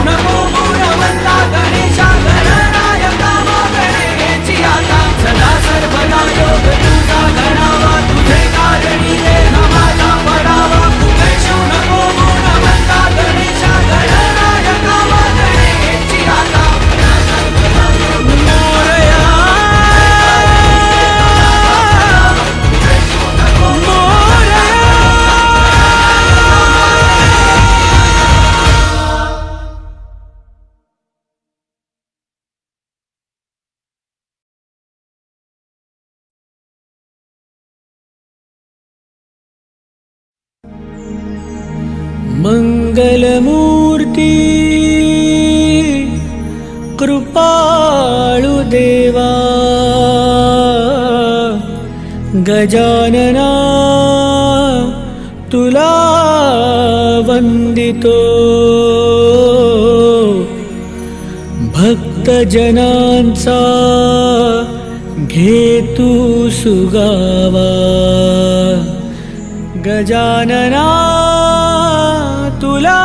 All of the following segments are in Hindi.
नको गुणवंता गणेशा गणनायका गणेची आता सदा सर्वदा योग तुझा घडावा तुझे कारणी देह माझा पडावा उपेक्षू नको गुणवंता गणेशा गणनायका गणेची आता मोरया मंगलमूर्ती कृपाळु देवा गजानना तुला वंदितो भक्तजनांचा घेतु सुगावा गजानना तुला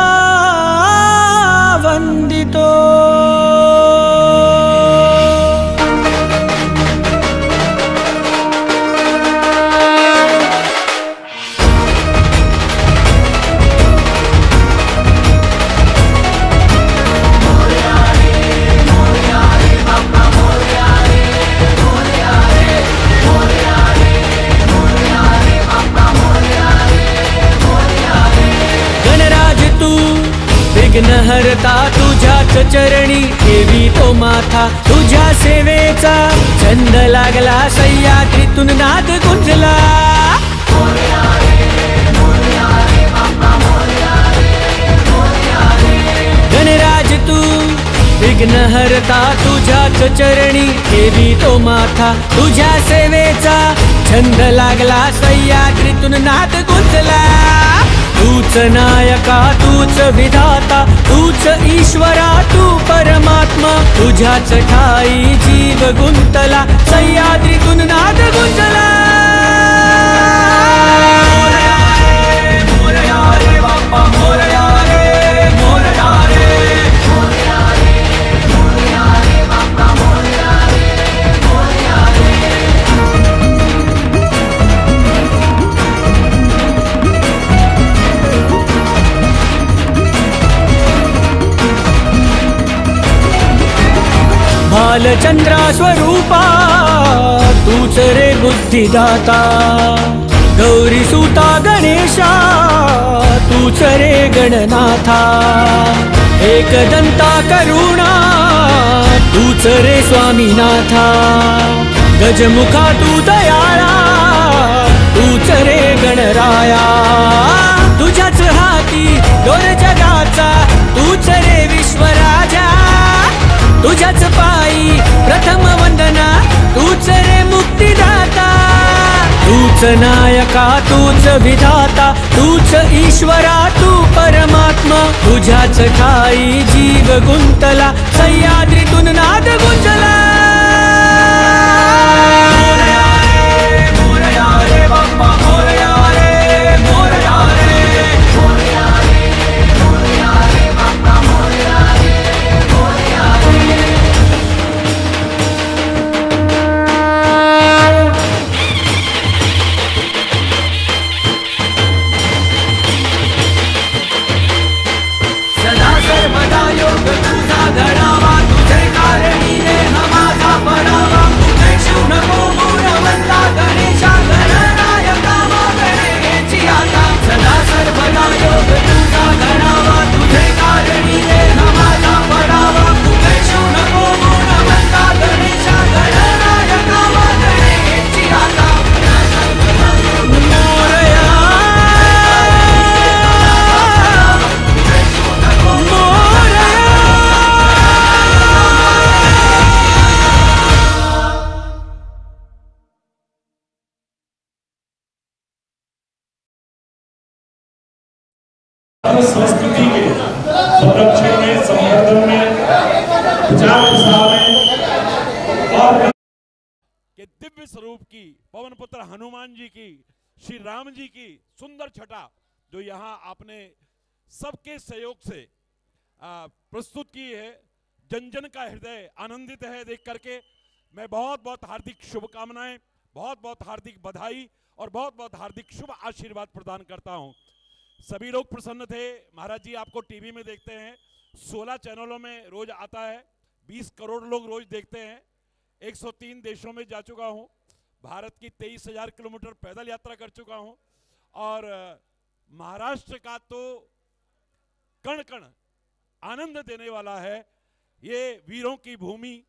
वंदितो विघ्नहर्ता तुझ्याच चरणी ठेवी तो माथा तुझ्या सेवेचा छंद लागला सह्याद्रीतून नाद गुंजला गणराज तू विघ्नहर्ता तुझ्याच चरणी ठेवी तो माथा तुझ्या सेवेचा छंद लागला सह्याद्रीतून नाद गुंजला तूच नायका तूच विधाता तूच ईश्वरा तू परमात्मा तुझ्याच ठाई जीव गुंतला सह्याद्रीतून नाद गुंजला मोरया रे बाप्पा मोरया रे मोरया रे मोरया रे मोरया रे बाप्पा मोरया रे मोरया रे बालचंद्रा स्वरूपा तूच रे बुद्धिदाता गौरी सुता गणेशा तूच रे गणनाथा एकदंता करुणा तूच रे स्वामीनाथा गजमुखा तू दयाळा तूच रे गणराया तुझ्याच हाती दोर जगाचा तूच रे विश्वराजा तुझ्याच पायी प्रथम वंदना तूच रे मुक्तिदाता तूच नायका तूच विधाता तूच ईश्वरा तू परमात्मा तुझ्याच ठाई जीव गुंतला सह्याद्रीतून नाद गुंजला मोरया रे बाप्पा मोरया रे मोरया रे मोरया रे मोरया रे बाप्पा मोरया रे मोरया रे सदा सर्वदा योग तुझा घडावा तुझे कारणी देह माझा पडावा उपेक्षू नको गुणवंता गणेशा गणनायका गणेची आता सदा सर्वदा योग तुझा घडावा तुझे कारणी देह माझा पडावा उपेक्षू नको गुणवंता गणेशा गणनायका गणेची आता मोरया संस्कृति के संरक्षण में संवर्धन में प्रचार प्रसार में और के दिव्य स्वरूप की पवन पुत्र हनुमान जी की श्री राम जी की सुंदर छटा जो यहाँ आपने सबके सहयोग से प्रस्तुत की है, जन जन का हृदय आनंदित है देख करके। मैं बहुत बहुत हार्दिक शुभकामनाएं, बहुत बहुत हार्दिक बधाई और बहुत बहुत हार्दिक शुभ आशीर्वाद प्रदान करता हूं। सभी लोग प्रसन्न थे। महाराज जी आपको टीवी में देखते हैं, 16 चैनलों में रोज आता है, 20 करोड़ लोग रोज देखते हैं। 103 देशों में जा चुका हूं, भारत की 23,000 किलोमीटर पैदल यात्रा कर चुका हूं और महाराष्ट्र का तो कण कण आनंद देने वाला है। ये वीरों की भूमि,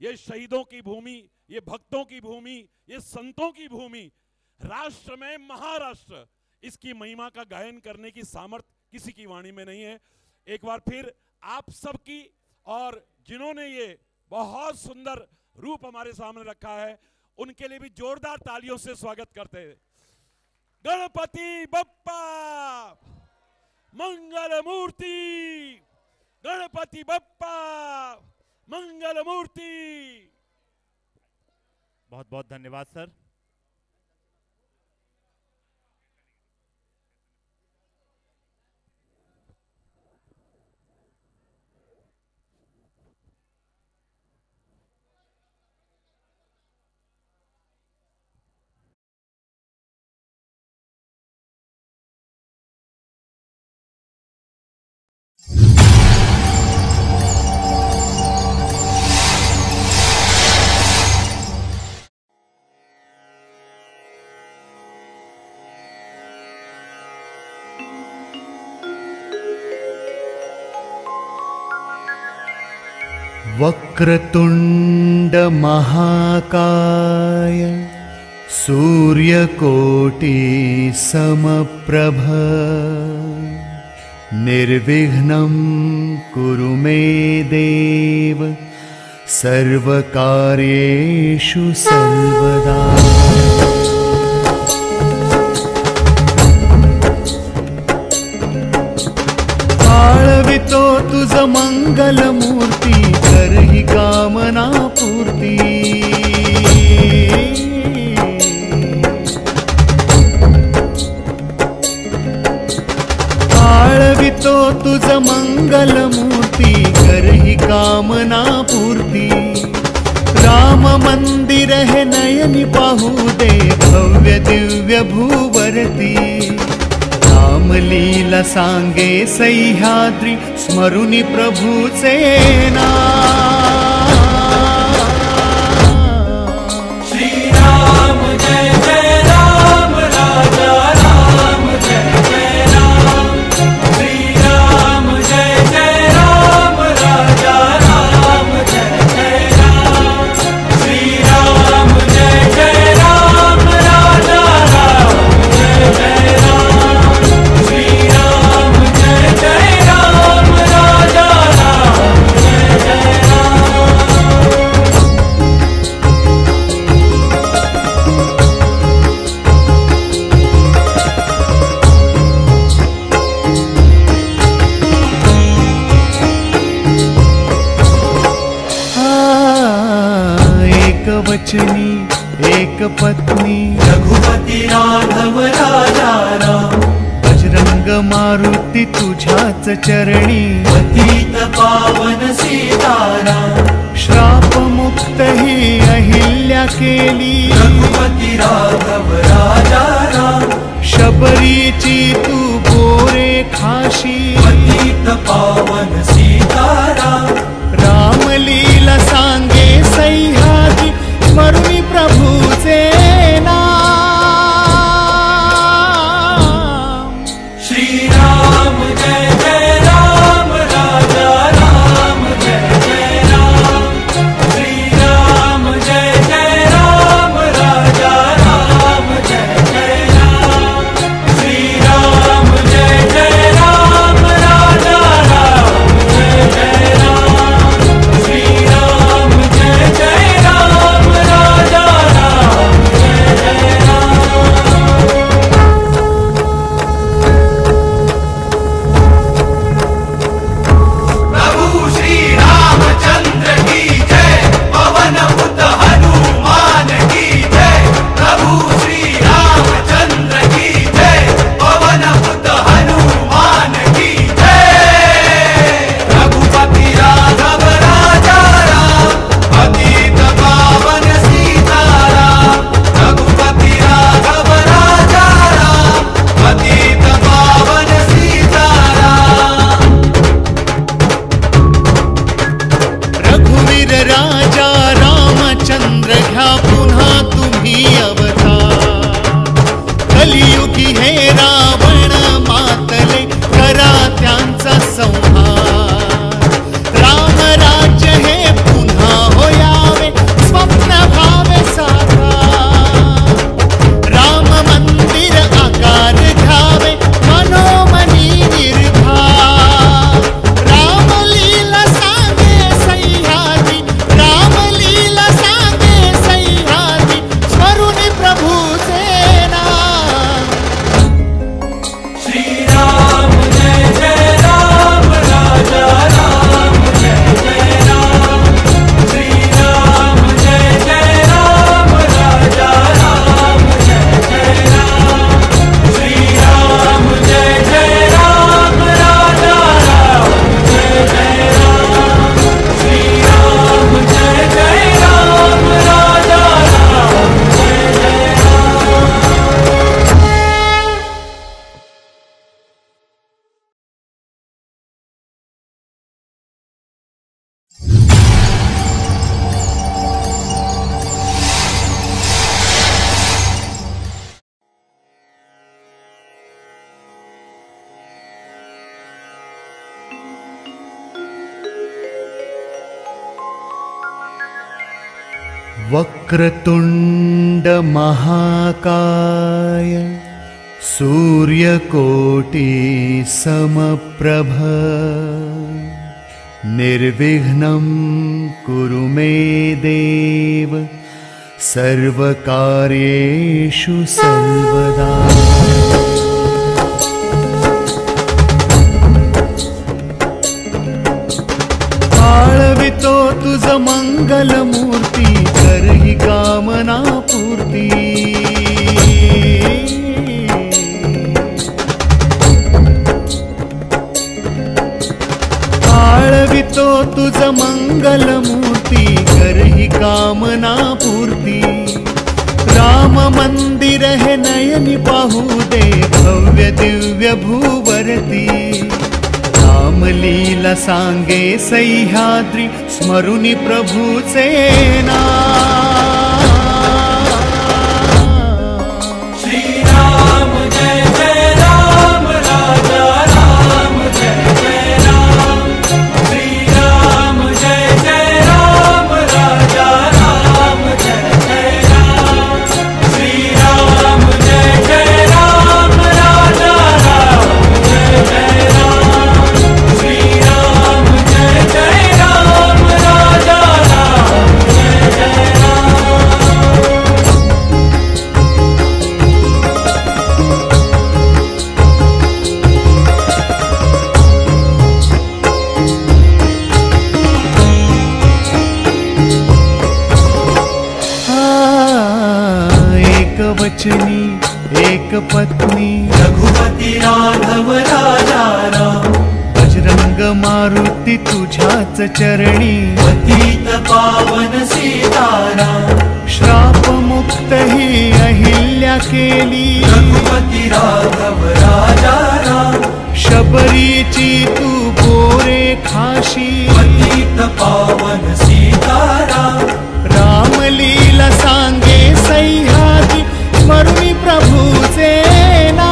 ये शहीदों की भूमि, ये भक्तों की भूमि, ये संतों की भूमि, राष्ट्र में महाराष्ट्र, इसकी महिमा का गायन करने की सामर्थ्य किसी की वाणी में नहीं है। एक बार फिर आप सबकी और जिन्होंने ये बहुत सुंदर रूप हमारे सामने रखा है, उनके लिए भी जोरदार तालियों से स्वागत करते हैं। गणपति बप्पा मंगल मूर्ति, गणपति बप्पा मंगल मूर्ति। बहुत बहुत धन्यवाद सर। वक्रतुंड महाकाय सूर्यकोटि समप्रभ निर्विघ्नं कुरु मे देव सर्वकार्येषु सर्वदा। काळवितो तुझ मंगलमूर्ती करही कामना पूर्ती। काळवितो तुझ मंगलमूर्ती करही कामना पूर्ती। राम मंदिर है नयनी पाहू दे भव्य दिव्य भूवरती। रामलीला सांगे सह्याद्री स्मरुनी प्रभूचे नाम। श्री राम जय जय राम, राजा राम जय जय राम। श्री राम जय जय राम, राजा राम जय जय राम। श्री राम जय जय राम, राजा राम जय जय राम। श्री राम जय जय राम, राजा राम जय जय एक वचनी एक पत्नी रघुपति राघव राजा राम। बजरंग मारुती तुझ्याच चरणी पतित पावन सीताराम। श्राप मुक्त ही अहिल्या केली। रघुपति राघव राजा राम। शबरीची तू बोरे खाशी पतित पावन सीताराम। रामलीला सांगे सह्याद्री स्मरुनी प्रभूचे नाम। श्री राम जय जय राम, राजा राम जय जय राम। श्री राम जय जय राम, राजा राम जय जय राम। श्री राम जय जय राम, रावण मातले करा त्यांचा संहार राम राज्य हे पुन्हा होयावे स्वप्न भावे साकार राम मंदिर आकार घ्यावे मनोमनी निर्धार रामलीला सांगे सह्याद्री रामलीला सांगे सह्याद्री स्मरुनी प्रभूचे नाम श्री राम जय जय राम राजा राम जय जय राम श्री राम जय जय राम राजा राम जय जय राम श्री राम जय जय राम राजा राम जय जय राम श्री राम जय जय राम राजा राम जय जय वक्रतुंड महाकाय सूर्यकोटि समप्रभ निर्विघ्नं कुरु मे देव सर्वकार्येषु सर्वदा आळवितो तुझ मंगल मूर्ती करही कामना पूर्ती आळवितो तुझ मंगल मूर्ती करही कामना पूर्ती राम मंदिर हे नयनी पाहू दे भव्य दिव्य भूवरती रामलीला सांगे सह्याद्री स्मरुनी प्रभूचे नाम श्री राम जय जय राम राजा राम जय जय राम श्री राम जय जय राम राजा राम जय जय राम श्री राम जय जय राम राजा राम जय जय राम श्री राम जय जय राम राजा राम जय जय एक वचनी एक पत्नी रघुपति राघव राजा राम बजरंग मारुती तुझ्याच चरणी पतित पावन सीताराम श्राप मुक्त ही अहिल्या केली रघुपति राघव राजा राम शबरीची तू बोरे खाशी पतित पावन सीताराम रामलीला सांगे सह्याद्री स्मरुनी प्रभूचे नाम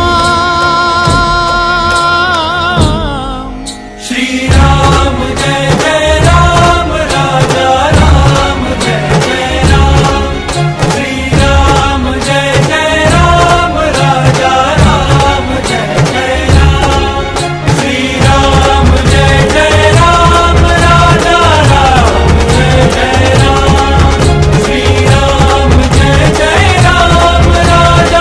श्री राम जय जय राम राजा राम जय जय राम श्री राम जय जय राम राजा राम जय जय राम श्री राम जय जय राम राजा राम जय जय राम श्री राम जय जय राम राजा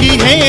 की है